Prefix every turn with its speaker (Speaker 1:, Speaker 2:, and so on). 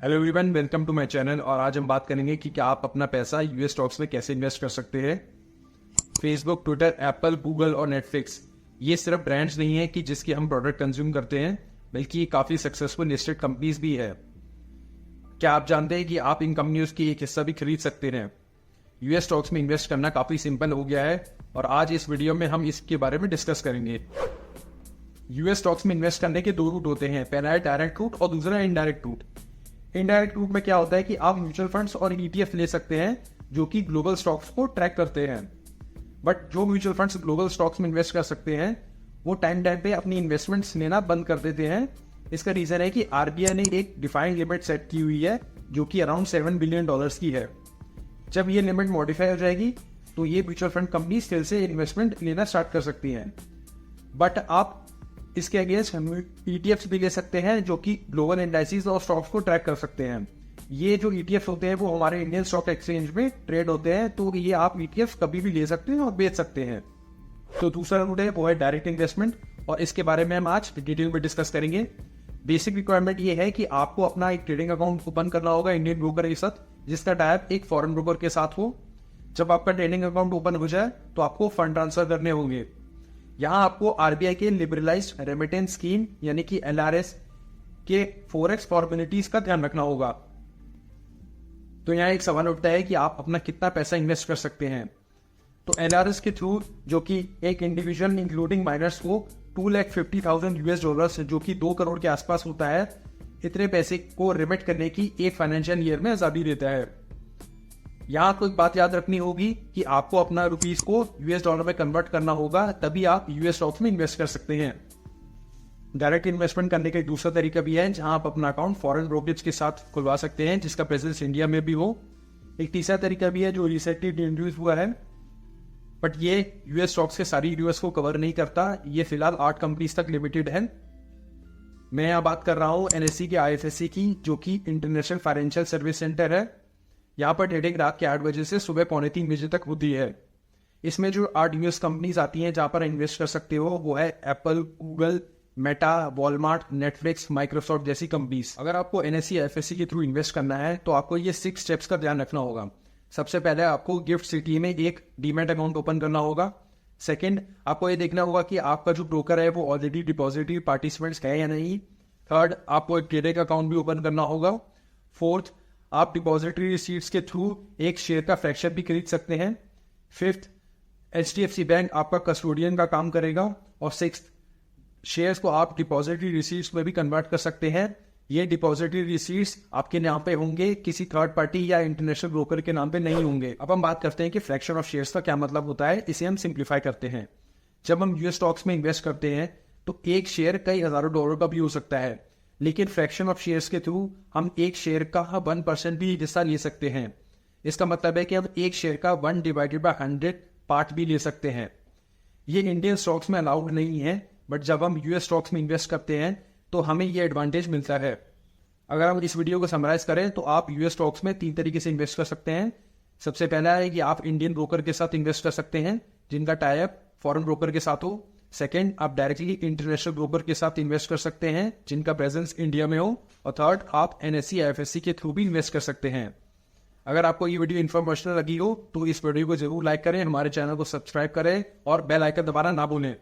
Speaker 1: Hello everyone, welcome to my channel. और आज हम बात करेंगे कि क्या आप अपना पैसा यूएस स्टॉक्स में कैसे इन्वेस्ट कर सकते हैं। फेसबुक, ट्विटर, एप्पल, गूगल और नेटफ्लिक्स ये सिर्फ ब्रांड्स नहीं है कि जिसकी हम प्रोडक्ट कंज्यूम करते हैं, बल्कि ये काफ़ी सक्सेसफुल लिस्टेड कंपनीज भी है। क्या आप जानते हैं कि आप इन कंपनियों की एक हिस्सा भी खरीद सकते हैं। यूएस स्टॉक्स में इन्वेस्ट करना काफ़ी सिंपल हो गया है और आज इस वीडियो में हम इसके बारे में डिस्कस करेंगे। यूएस स्टॉक्स में इन्वेस्ट करने के दो रूट होते हैं, पहला है डायरेक्ट रूट और दूसरा है इनडायरेक्ट रूट। इनडायरेक्ट रूट में क्या होता है कि आप म्यूचुअल फंड्स और ईटीएफ ले सकते हैं जो कि ग्लोबल स्टॉक्स को ट्रैक करते हैं। बट जो म्यूचुअल फंड्स ग्लोबल स्टॉक्स में इन्वेस्ट कर सकते हैं वो टाइम पे अपनी इन्वेस्टमेंट्स लेना बंद कर देते हैं। इसका रीजन है कि आरबीआई ने एक डिफाइंड लिमिट सेट की हुई है जो कि अराउंड $7 बिलियन की है। जब ये लिमिट मॉडिफाई हो जाएगी तो ये म्यूचुअल फंड कंपनी फिर से इन्वेस्टमेंट लेना स्टार्ट कर सकती हैं। बट आप इसके अगेंस्ट ईटीएफ्स भी ले सकते हैं जो कि ग्लोबल इंडाइसेस और स्टॉक्स को ट्रैक कर सकते हैं। ये जो ईटीएफ्स होते हैं वो हमारे इंडियन स्टॉक एक्सचेंज में ट्रेड होते हैं, तो ये आप ईटीएफ्स कभी भी ले सकते हैं और बेच सकते हैं। तो दूसरा रूट है वो है डायरेक्ट इन्वेस्टमेंट, और इसके बारे में हम आज डिटेल में डिस्कस करेंगे। बेसिक रिक्वायरमेंट ये है कि आपको अपना एक ट्रेडिंग अकाउंट ओपन करना होगा इंडियन ब्रोकर के साथ, जिसका टाइप एक फॉरेन ब्रोकर के साथ हो। जब आपका ट्रेडिंग अकाउंट ओपन हो जाए तो आपको फंड ट्रांसफर करने होंगे। यहाँ आपको आरबीआई के लिबरलाइज्ड रेमिटेंस स्कीम यानी कि एलआरएस के फॉरेक्स फॉर्मेलिटीज का ध्यान रखना होगा। तो यहाँ एक सवाल उठता है कि आप अपना कितना पैसा इन्वेस्ट कर सकते हैं। तो एलआरएस के थ्रू, जो कि एक इंडिविजुअल इंक्लूडिंग माइनर्स को $250,000 जो कि 2 करोड़ के आसपास होता है, इतने पैसे को रिमिट करने की एक फाइनेंशियल ईयर में आजादी देता है। यहाँ तो एक बात याद रखनी होगी कि आपको अपना रुपीस को यूएस डॉलर में कन्वर्ट करना होगा, तभी आप यूएस स्टॉक्स में इन्वेस्ट कर सकते हैं। डायरेक्ट इन्वेस्टमेंट करने का एक दूसरा तरीका भी है जहां आप अपना अकाउंट फॉरेन ब्रोकरेज के साथ खुलवा सकते हैं जिसका प्रेजेंस इंडिया में भी हो। एक तीसरा तरीका भी है जो रिसेंटली इंट्रोड्यूस हुआ है, बट ये यूएस स्टॉक्स के सारी यूएस को कवर नहीं करता। ये फिलहाल 8 कंपनीज तक लिमिटेड है। मैं यहाँ बात कर रहा हूँ एनएससी के आईएफएससी की, जो कि इंटरनेशनल फाइनेंशियल सर्विस सेंटर है। यहाँ पर ट्रेडिंग रात के 8 बजे से सुबह 2:45 बजे तक होती है। इसमें जो 8 यूएस कंपनीज आती हैं जहाँ पर इन्वेस्ट कर सकते हो वो है Apple, Google, Meta, Walmart, Netflix, Microsoft जैसी कंपनीज। अगर आपको एनएससी एफएससी के थ्रू इन्वेस्ट करना है तो आपको ये 6 स्टेप्स का ध्यान रखना होगा। सबसे पहले आपको गिफ्ट सिटी में एक डीमैट अकाउंट ओपन करना होगा। सेकेंड, आपको ये देखना होगा कि आपका जो ब्रोकर है वो ऑलरेडी डिपॉजिटरी पार्टिसिपेंट्स है या नहीं। थर्ड, आपको एक ट्रेडिंग अकाउंट भी ओपन करना होगा। फोर्थ, आप डिपॉजिटरी रिसीट्स के थ्रू एक शेयर का फ्रैक्शन भी खरीद सकते हैं। फिफ्थ, एचडीएफसी बैंक आपका कस्टोडियन का काम करेगा। और सिक्स्थ, शेयर्स को आप डिपॉजिटरी रिसीट्स में भी कन्वर्ट कर सकते हैं। ये डिपॉजिटरी रिसीट्स आपके नाम पे होंगे, किसी थर्ड पार्टी या इंटरनेशनल ब्रोकर के नाम पे नहीं होंगे। अब हम बात करते हैं कि फ्रैक्शन ऑफ शेयर्स का क्या मतलब होता है। इसे हम सिंप्लीफाई करते हैं। जब हम यूएस स्टॉक्स में इन्वेस्ट करते हैं तो एक शेयर कई हजारों डॉलर का भी हो सकता है, लेकिन फ्रैक्शन ऑफ शेयर्स के थ्रू हम एक शेयर का 1% भी हिस्सा ले सकते हैं। इसका मतलब है कि हम एक शेयर का 1/100 पार्ट भी ले सकते हैं। ये इंडियन स्टॉक्स में अलाउड नहीं है, बट जब हम यूएस स्टॉक्स में इन्वेस्ट करते हैं तो हमें ये एडवांटेज मिलता है। अगर हम इस वीडियो को समराइज करें तो आप यूएस स्टॉक्स में 3 तरीके से इन्वेस्ट कर सकते हैं। सबसे पहला है कि आप इंडियन ब्रोकर के साथ इन्वेस्ट कर सकते हैं जिनका टाई अप फॉरेन ब्रोकर के साथ हो। सेकेंड, आप डायरेक्टली इंटरनेशनल ब्रोकर के साथ इन्वेस्ट कर सकते हैं जिनका प्रेजेंस इंडिया में हो। और थर्ड, आप एनएससी आईएफएससी के थ्रू भी इन्वेस्ट कर सकते हैं। अगर आपको ये वीडियो इन्फॉर्मेशनल लगी हो तो इस वीडियो को जरूर लाइक करें, हमारे चैनल को सब्सक्राइब करें और बेल आइकन दबाना ना भूलें।